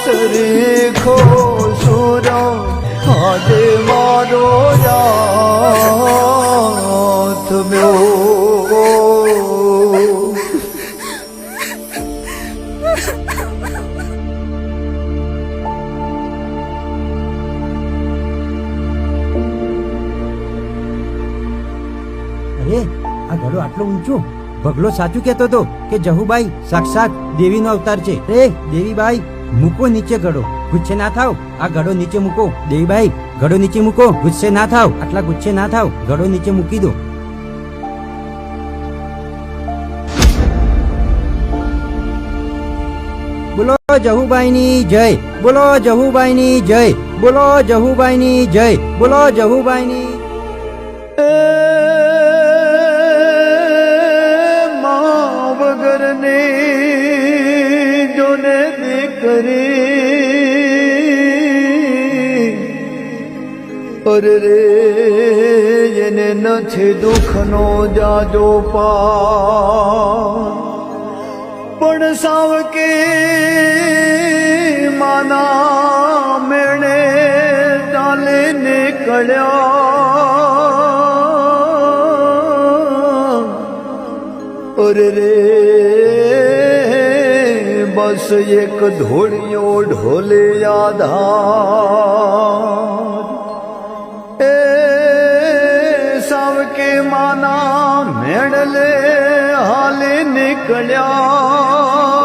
સરીખો સુરો આજે મારો યાથ મ્યો અરે આ ઘડો આટલો ઊંચો ભગલો સાચું કહેતો હતો કે જહુબાઈ સાક્ષાત દેવીનો અવતાર છે. રે દેવીબાઈ મૂકો નીચે ઘડો, ગુસ્સે ના થાવ. આ ઘડો નીચે મૂકો. દેવીબાઈ ઘડો નીચે મૂકો, ગુસ્સે ના થાવ. આટલા ગુસ્સે ના થાવ, ઘડો નીચે મૂકી દો. બોલો જહુબાઈની જય, બોલો જહુબાઈની જય, બોલો જહુબાઈની જય, બોલો જહુબાઈની. વગરને જોને દીકરી અરે રે એને નથી દુઃખનો જાજો પાર પણ સાવકે માના મેણે ચાલે નીકળ્યા અરે રે બસ એક ધોળિયો ઢોલે આધાર એ સાવકે માના મેળલે હાલે નીકળ્યા